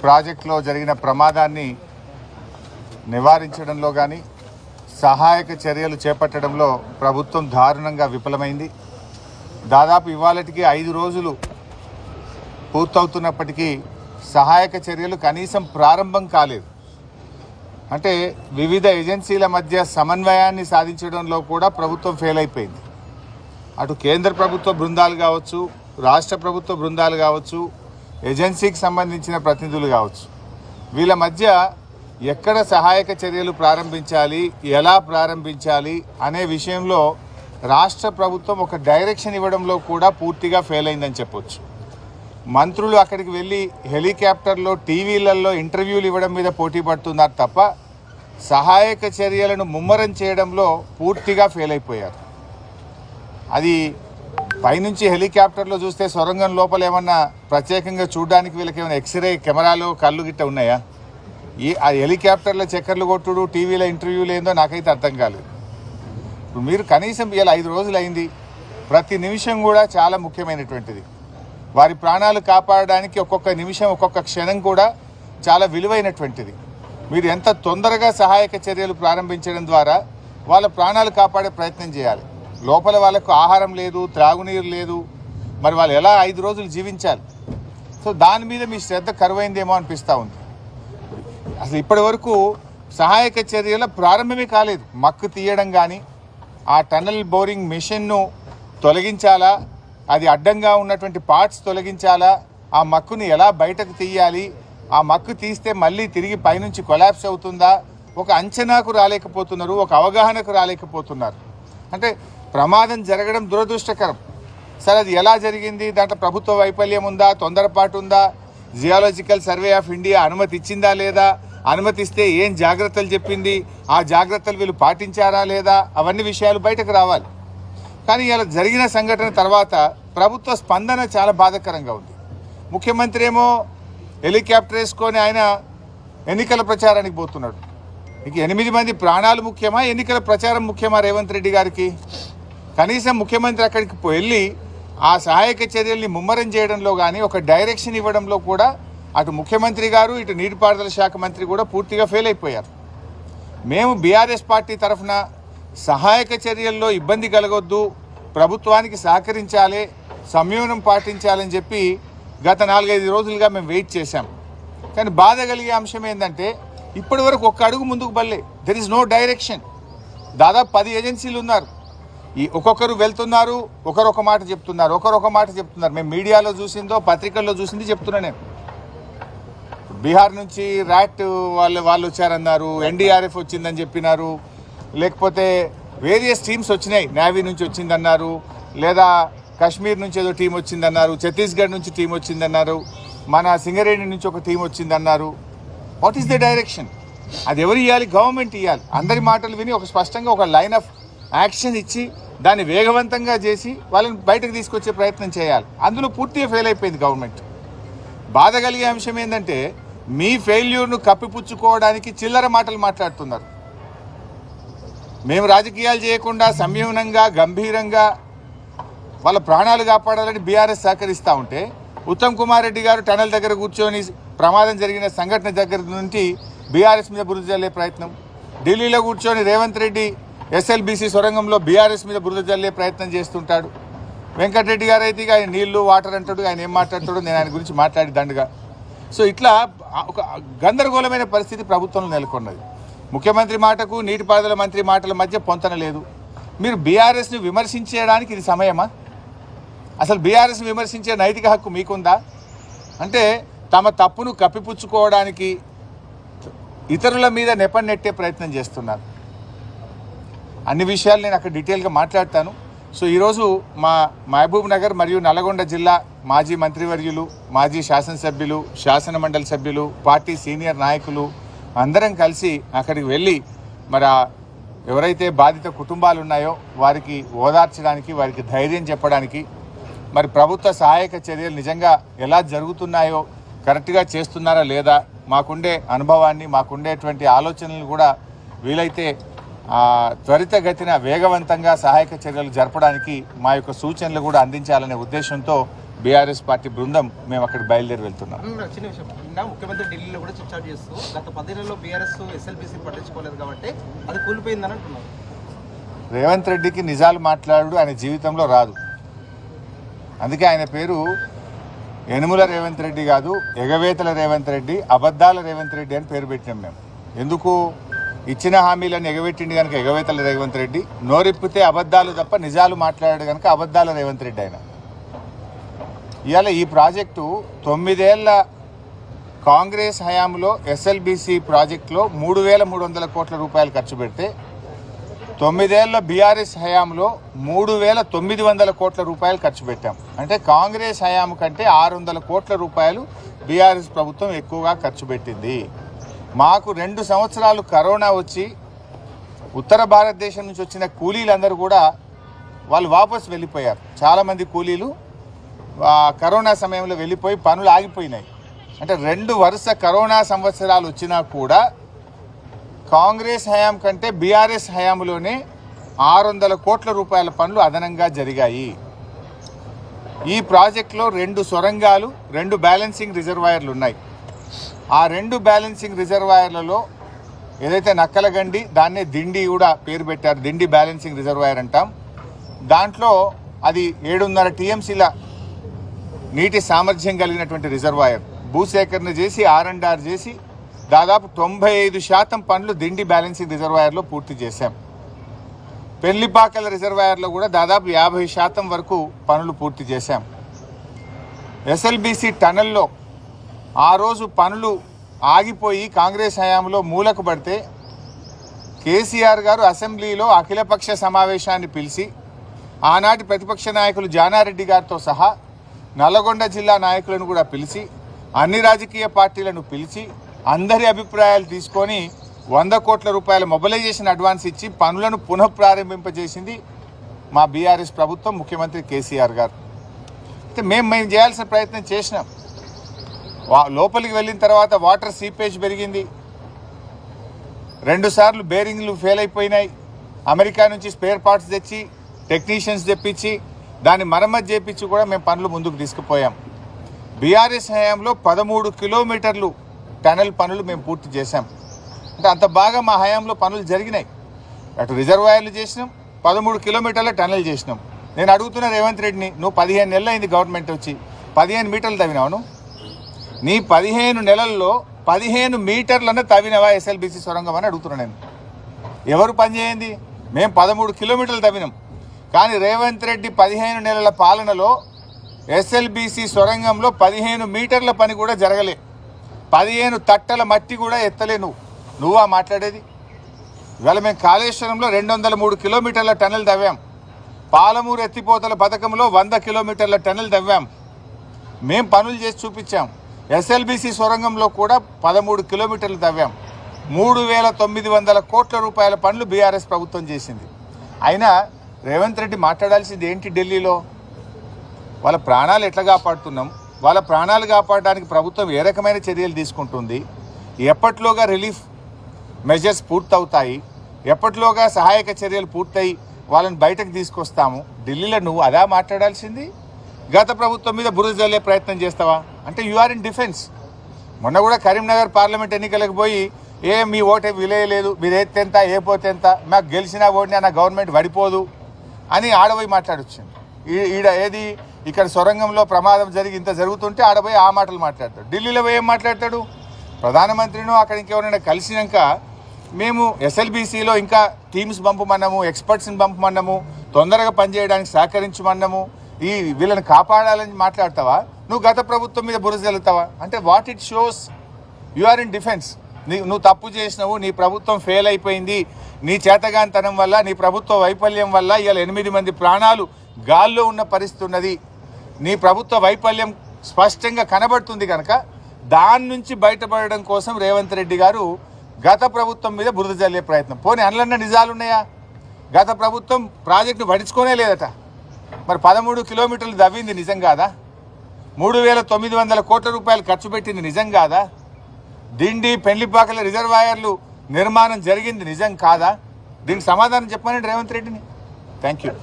ప్రాజెక్టులో జరిగిన ప్రమాదాన్ని నివారించడంలో కానీ సహాయక చర్యలు చేపట్టడంలో ప్రభుత్వం దారుణంగా విఫలమైంది. దాదాపు ఇవాళటికి 5 రోజులు పూర్తవుతున్నప్పటికీ సహాయక చర్యలు కనీసం ప్రారంభం కాలేదు. అంటే వివిధ ఏజెన్సీల మధ్య సమన్వయాన్ని సాధించడంలో కూడా ప్రభుత్వం ఫెయిల్ అయిపోయింది. అటు కేంద్ర ప్రభుత్వ బృందాలు కావచ్చు, రాష్ట్ర ప్రభుత్వ బృందాలు కావచ్చు, ఏజెన్సీకి సంబంధించిన ప్రతినిధులు కావచ్చు, వీళ్ళ మధ్య ఎక్కడ సహాయక చర్యలు ప్రారంభించాలి, ఎలా ప్రారంభించాలి అనే విషయంలో రాష్ట్ర ప్రభుత్వం ఒక డైరెక్షన్ ఇవ్వడంలో కూడా పూర్తిగా ఫెయిల్ అయిందని చెప్పొచ్చు. మంత్రులు అక్కడికి వెళ్ళి హెలికాప్టర్లో టీవీలలో ఇంటర్వ్యూలు ఇవ్వడం మీద పోటీ పడుతున్నారు తప్ప సహాయక చర్యలను ముమ్మరం చేయడంలో పూర్తిగా ఫెయిల్ అయిపోయారు. అది పైనుంచి హెలికాప్టర్లో చూస్తే సొరంగం లోపల ఏమన్నా ప్రత్యేకంగా చూడడానికి వీళ్ళకి ఏమైనా ఎక్స్రే కెమెరాలు కళ్ళు గిట్ట ఉన్నాయా? ఆ హెలికాప్టర్లో చక్కర్లు కొట్టుడు, టీవీలో ఇంటర్వ్యూలు ఏందో నాకైతే అర్థం కాలేదు. ఇప్పుడు మీరు కనీసం ఇలా 5 రోజులు అయింది, ప్రతి నిమిషం కూడా చాలా ముఖ్యమైనటువంటిది. వారి ప్రాణాలు కాపాడడానికి ఒక్కొక్క నిమిషం, ఒక్కొక్క క్షణం కూడా చాలా విలువైనటువంటిది. మీరు ఎంత తొందరగా సహాయక చర్యలు ప్రారంభించడం ద్వారా వాళ్ళ ప్రాణాలు కాపాడే ప్రయత్నం చేయాలి. లోపల వాళ్ళకు ఆహారం లేదు, త్రాగునీరు లేదు, మరి వాళ్ళు ఎలా 5 రోజులు జీవించాలి? సో దాని మీద మీ శ్రద్ధ కరువైందేమో అనిపిస్తూ ఉంది. అసలు ఇప్పటి వరకు సహాయక చర్యల ప్రారంభమే కాలేదు. మక్కు తీయడం కానీ, ఆ టన్నల్ బోరింగ్ మిషన్ను తొలగించాలా, అది అడ్డంగా ఉన్నటువంటి పార్ట్స్ తొలగించాలా, ఆ మక్కుని ఎలా బయటకు తీయాలి, ఆ మక్కు తీస్తే మళ్ళీ తిరిగి పైనుంచి కొలాప్స్ అవుతుందా, ఒక అంచనాకు రాలేకపోతున్నారు, ఒక అవగాహనకు రాలేకపోతున్నారు. అంటే ప్రమాదం జరగడం దురదృష్టకరం. సరే, అది ఎలా జరిగింది, దాంట్లో ప్రభుత్వ వైఫల్యం ఉందా, తొందరపాటు ఉందా, జియాలజికల్ సర్వే ఆఫ్ ఇండియా అనుమతి ఇచ్చిందా లేదా, అనుమతిస్తే ఏం జాగ్రత్తలు చెప్పింది, ఆ జాగ్రత్తలు వీళ్ళు పాటించారా లేదా, అవన్నీ విషయాలు బయటకు రావాలి. కానీ ఇలా జరిగిన సంఘటన తర్వాత ప్రభుత్వ స్పందన చాలా బాధాకరంగా ఉంది. ముఖ్యమంత్రి ఏమో హెలికాప్టర్ వేసుకొని ఆయన ఎన్నికల ప్రచారానికి పోతున్నాడు. ఇక 8 మంది ప్రాణాలు ముఖ్యమా, ఎన్నికల ప్రచారం ముఖ్యమా రేవంత్ రెడ్డి గారికి? కనీసం ముఖ్యమంత్రి అక్కడికి వెళ్ళి ఆ సహాయక చర్యల్ని ముమ్మరం చేయడంలో కానీ, ఒక డైరెక్షన్ ఇవ్వడంలో కూడా అటు ముఖ్యమంత్రి గారు, ఇటు నీటిపారుదల శాఖ మంత్రి కూడా పూర్తిగా ఫెయిల్ అయిపోయారు. మేము బీఆర్ఎస్ పార్టీ తరఫున సహాయక చర్యల్లో ఇబ్బంది కలగొద్దు, ప్రభుత్వానికి సహకరించాలి, సంయమనం పాటించాలని చెప్పి గత 4-5 రోజులుగా మేము వెయిట్ చేశాం. కానీ బాధ కలిగే అంశం ఏంటంటే ఇప్పటి వరకు ఒక్క అడుగు ముందుకు బల్లే. There is no direction. దాదాపు 10 ఏజెన్సీలు ఉన్నారు. ఈ ఒక్కొక్కరు వెళ్తున్నారు, ఒకరొక మాట చెప్తున్నారు, ఒకరొక మాట చెప్తున్నారు. మేము మీడియాలో చూసిందో, పత్రికల్లో చూసింది చెప్తున్నా. నేను బీహార్ నుంచి ర్యాట్ వాళ్ళు వచ్చారన్నారు, ఎన్డీఆర్ఎఫ్ వచ్చిందని చెప్పినారు, లేకపోతే వేరియస్ టీమ్స్ వచ్చినాయి, నేవీ నుంచి వచ్చిందన్నారు, లేదా కాశ్మీర్ నుంచి ఏదో టీం వచ్చిందన్నారు, ఛత్తీస్గఢ్ నుంచి టీం వచ్చిందన్నారు, మన సింగరేణి నుంచి ఒక టీం వచ్చిందన్నారు. What is the direction? అది ఎవరు ఇవ్వాలి? గవర్నమెంట్ ఇవ్వాలి. అందరి మాటలు విని ఒక స్పష్టంగా ఒక లైన్ ఆఫ్ యాక్షన్ ఇచ్చి దాన్ని వేగవంతంగా చేసి వాళ్ళని బయటకు తీసుకొచ్చే ప్రయత్నం చేయాలి. అందులో పూర్తిగా ఫెయిల్ అయిపోయింది గవర్నమెంట్. బాధ కలిగే అంశం ఏంటంటే మీ ఫెయిల్యూర్ను కప్పిపుచ్చుకోవడానికి చిల్లర మాటలు మాట్లాడుతున్నారు. మేము రాజకీయాలు చేయకుండా సంయమనంగా, గంభీరంగా వాళ్ళ ప్రాణాలు కాపాడాలని బీఆర్ఎస్ సహకరిస్తూ ఉంటే, ఉత్తమ్ కుమార్ రెడ్డి గారు టనల్ దగ్గర కూర్చొని ప్రమాదం జరిగిన సంఘటన దగ్గర నుంచి బీఆర్ఎస్ మీద బురద జల్లే ప్రయత్నం, ఢిల్లీలో కూర్చొని రేవంత్ రెడ్డి ఎస్ఎల్బీసీ సొరంగంలో బీఆర్ఎస్ మీద బురద జల్లే ప్రయత్నం చేస్తుంటాడు. వెంకటరెడ్డి గారు అయితే ఆయన నీళ్లు, వాటర్ అంటాడు, ఆయన ఏం మాట్లాడతాడో నేను ఆయన గురించి మాట్లాడి దండగా. సో ఇట్లా ఒక గందరగోళమైన పరిస్థితి ప్రభుత్వంలో నెలకొన్నది. ముఖ్యమంత్రి మాటకు నీటిపారుదల మంత్రి మాటల మధ్య పొంతన లేదు. మీరు బీఆర్ఎస్ని విమర్శించడానికి ఇది సమయమా? అసలు బీఆర్ఎస్ని విమర్శించే నైతిక హక్కు మీకుందా? అంటే తమ తప్పును కప్పిపుచ్చుకోవడానికి ఇతరుల మీద నెట్టే ప్రయత్నం చేస్తున్నారు. అన్ని విషయాలు నేను అక్కడ డీటెయిల్గా మాట్లాడతాను. సో ఈరోజు మా మహబూబ్ నగర్ మరియు నల్గొండ జిల్లా మాజీ మంత్రివర్యులు, మాజీ శాసనసభ్యులు, శాసనమండలి సభ్యులు, పార్టీ సీనియర్ నాయకులు అందరం కలిసి అక్కడికి వెళ్ళి మరి ఎవరైతే బాధిత కుటుంబాలు ఉన్నాయో వారికి ఓదార్చడానికి, వారికి ధైర్యం చెప్పడానికి, మరి ప్రభుత్వ సహాయక చర్యలు నిజంగా ఎలా జరుగుతున్నాయో, కరెక్ట్గా చేస్తున్నారా లేదా, మాకుండే అనుభవాన్ని, మాకుండేటువంటి ఆలోచనలు కూడా వీలైతే త్వరితగతిన వేగవంతంగా సహాయక చర్యలు జరపడానికి మా యొక్క సూచనలు కూడా అందించాలనే ఉద్దేశంతో బీఆర్ఎస్ పార్టీ బృందం మేము అక్కడికి బయలుదేరి వెళ్తున్నాం. చిన్న విషయం, నిన్న ముఖ్యమంత్రి ఢిల్లీలో కూడా చిట్చాట్ చేస్తూ గత 10 ఏళ్లలో బీఆర్ఎస్ ఎస్ఎల్బీసీ పట్టించుకోలేదు కాబట్టి అది కూలిపోయిందని అంటున్నారు. రేవంత్ రెడ్డికి నిజాలు మాట్లాడు ఆయన జీవితంలో రాదు. అందుకే ఆయన పేరు యనుమల రేవంత్ రెడ్డి కాదు, ఎగవేతల రేవంత్ రెడ్డి, అబద్ధాల రేవంత్ రెడ్డి అని పేరు పెట్టినాం మేము. ఎందుకు? ఇచ్చిన హామీలను ఎగబెట్టింది కనుక ఎగవేతల రేవంత్ రెడ్డి, నోరిప్పితే అబద్ధాలు తప్ప నిజాలు మాట్లాడాడు కనుక అబద్ధాల రేవంత్ రెడ్డి ఆయన. ఇవాళ ఈ ప్రాజెక్టు 9 ఏళ్ల కాంగ్రెస్ హయాంలో ఎస్ఎల్బీసీ ప్రాజెక్టులో 3,300 కోట్ల రూపాయలు ఖర్చు పెడితే 9 ఏళ్ల బీఆర్ఎస్ హయాంలో 3,900 కోట్ల రూపాయలు ఖర్చు పెట్టాం. అంటే కాంగ్రెస్ హయాం కంటే 600 కోట్ల రూపాయలు బీఆర్ఎస్ ప్రభుత్వం ఎక్కువగా ఖర్చు పెట్టింది. మాకు 2 సంవత్సరాలు కరోనా వచ్చి ఉత్తర భారతదేశం నుంచి వచ్చిన కూలీలందరూ కూడా వాళ్ళు వాపస్ వెళ్ళిపోయారు. చాలామంది కూలీలు కరోనా సమయంలో వెళ్ళిపోయి పనులు ఆగిపోయినాయి. అంటే 2 వరుస కరోనా సంవత్సరాలు వచ్చినా కూడా కాంగ్రెస్ హయాం కంటే బీఆర్ఎస్ హయాంలోనే 600 కోట్ల రూపాయల పనులు అదనంగా జరిగాయి. ఈ ప్రాజెక్టులో 2 సొరంగాలు, 2 బ్యాలెన్సింగ్ రిజర్వాయర్లు ఉన్నాయి. ఆ 2 బ్యాలెన్సింగ్ రిజర్వాయర్లలో ఏదైతే నక్కలగండి, దాన్నే దిండి కూడా పేరు పెట్టారు, దిండి బ్యాలెన్సింగ్ రిజర్వాయర్ అంటాం. దాంట్లో అది 7.5 టీఎంసీల నీటి సామర్థ్యం కలిగినటువంటి రిజర్వాయర్. భూసేకరణ చేసి R&R చేసి దాదాపు 95% పనులు దిండి బ్యాలెన్సింగ్ రిజర్వాయర్లో పూర్తి చేశాం. పెళ్లిపాకల రిజర్వాయర్లో కూడా దాదాపు 50% వరకు పనులు పూర్తి చేశాం. ఎస్ఎల్బీసీ టనల్లో ఆ రోజు పనులు ఆగిపోయి కాంగ్రెస్ హయాంలో మూలకు పడితే కేసీఆర్ గారు అసెంబ్లీలో అఖిలపక్ష సమావేశాన్ని పిలిచి ఆనాటి ప్రతిపక్ష నాయకులు జానారెడ్డి గారితో సహా నల్లగొండ జిల్లా నాయకులను కూడా పిలిచి అన్ని రాజకీయ పార్టీలను పిలిచి అందరి అభిప్రాయాలు తీసుకొని 100 కోట్ల రూపాయల మొబిలైజేషన్ అడ్వాన్స్ ఇచ్చి పనులను పునఃప్రారంభింపజేసింది మా బీఆర్ఎస్ ప్రభుత్వం, ముఖ్యమంత్రి కేసీఆర్ గారు. అయితే మేము చేయాల్సిన ప్రయత్నం చేసినాం. లోపలికి వెళ్ళిన తర్వాత వాటర్ సీపేజ్ పెరిగింది, 2 సార్లు బేరింగ్లు ఫెయిల్ అయిపోయినాయి. అమెరికా నుంచి స్పేర్ పార్ట్స్ తెచ్చి టెక్నీషియన్స్ తెప్పించి దాన్ని మరమ్మతు చేపించి కూడా మేము పనులు ముందుకు తీసుకుపోయాం. బీఆర్ఎస్ హయాంలో 13 కిలోమీటర్లు టనల్ పనులు మేము పూర్తి చేశాం. అంటే అంత బాగా మా హయాంలో పనులు జరిగినాయి. అటు రిజర్వాయర్లు చేసినాం, 13 కిలోమీటర్ల టనల్ చేసినాం. నేను అడుగుతున్న రేవంత్ రెడ్డిని, నువ్వు 15 నెలలు అయింది గవర్నమెంట్ వచ్చి, 15 మీటర్లు తవ్వినావు? నీ 15 నెలల్లో 15 మీటర్లన్నా తవ్వినవా ఎస్ఎల్బీసీ సొరంగం అని అడుగుతున్నాను నేను. ఎవరు పని చేయండి? మేము 13 కిలోమీటర్లు తవ్వినాం. కానీ రేవంత్ రెడ్డి 15 నెలల పాలనలో ఎస్ఎల్బీసీ సొరంగంలో 15 మీటర్ల పని కూడా జరగలే, 15 తట్టల మట్టి కూడా ఎత్తలే. నువ్వా మాట్లాడేది? ఇవాళ మేము కాళేశ్వరంలో 203 కిలోమీటర్ల టనల్ తవ్వాం. పాలమూరు ఎత్తిపోతల పథకంలో 100 కిలోమీటర్ల టనల్ తవ్వాం. మేం పనులు చేసి చూపించాం. ఎస్ఎల్బీసీ సొరంగంలో కూడా 13 కిలోమీటర్లు తవ్వాం. 3,900 కోట్ల రూపాయల పనులు బీఆర్ఎస్ ప్రభుత్వం చేసింది. అయినా రేవంత్ రెడ్డి మాట్లాడాల్సింది ఏంటి? ఢిల్లీలో వాళ్ళ ప్రాణాలు ఎట్లా కాపాడుతున్నాం, వాళ్ళ ప్రాణాలు కాపాడడానికి ప్రభుత్వం ఏ రకమైన చర్యలు తీసుకుంటుంది, ఎప్పట్లోగా రిలీఫ్ మెజర్స్ పూర్తవుతాయి, ఎప్పట్లోగా సహాయక చర్యలు పూర్తయి వాళ్ళని బయటకు తీసుకొస్తాము. ఢిల్లీలో నువ్వు అదా మాట్లాడాల్సింది? గత ప్రభుత్వం మీద బురద జల్లే ప్రయత్నం చేస్తావా? అంటే యు ఆర్ ఇన్ డిఫెన్స్. మొన్న కూడా కరీంనగర్ పార్లమెంట్ ఎన్నికలకు పోయి మీ ఓటే విలేయలేదు, మీరు ఎత్తెంత ఏ పోతే ఎంత, మాకు గెలిచినా ఓడినా నా గవర్నమెంట్ పడిపోదు అని ఆడపోయి మాట్లాడొచ్చింది. ఏది ఇక్కడ సొరంగంలో ప్రమాదం జరిగి ఇంత జరుగుతుంటే ఆడపోయి ఆ మాటలు మాట్లాడతాడు. ఢిల్లీలో పోయి ఏం మాట్లాడతాడు? ప్రధానమంత్రిను అక్కడ ఇంకెవరైనా కలిసినాక మేము ఎస్ఎల్బీసీలో ఇంకా టీమ్స్ పంపమన్నాము, ఎక్స్పర్ట్స్ని పంపమన్నాము, తొందరగా పనిచేయడానికి సహకరించమన్నాము, వీళ్ళని కాపాడాలని మాట్లాడతావా? నువ్వు గత ప్రభుత్వం మీద బురద జల్లుతావా? అంటే what it shows? You are in defence. నువ్వు తప్పు చేసినావు, నీ ప్రభుత్వం ఫెయిల్ అయిపోయింది, నీ చేతగానితనం వల్ల, నీ ప్రభుత్వ వైఫల్యం వల్ల ఇవాళ 8 మంది ప్రాణాలు గాల్లో ఉన్న పరిస్థితి ఉన్నది. నీ ప్రభుత్వ వైఫల్యం స్పష్టంగా కనబడుతుంది కనుక దాని నుంచి బయటపడడం కోసం రేవంత్ రెడ్డి గారు గత ప్రభుత్వం మీద బురద జల్లే ప్రయత్నం. పోనీ అందులో నిజాలున్నాయా? గత ప్రభుత్వం ప్రాజెక్టు పడించుకోనే లేదట. మరి 13 కిలోమీటర్లు దవ్వింది నిజం కాదా? 3,900 కోట్ల రూపాయలు ఖర్చు పెట్టింది నిజం కాదా? దిండి పెళ్లిపాకల రిజర్వాయర్లు నిర్మాణం జరిగింది నిజం కాదా? దీనికి సమాధానం చెప్పమని రేవంత్ రెడ్డిని. Thank you.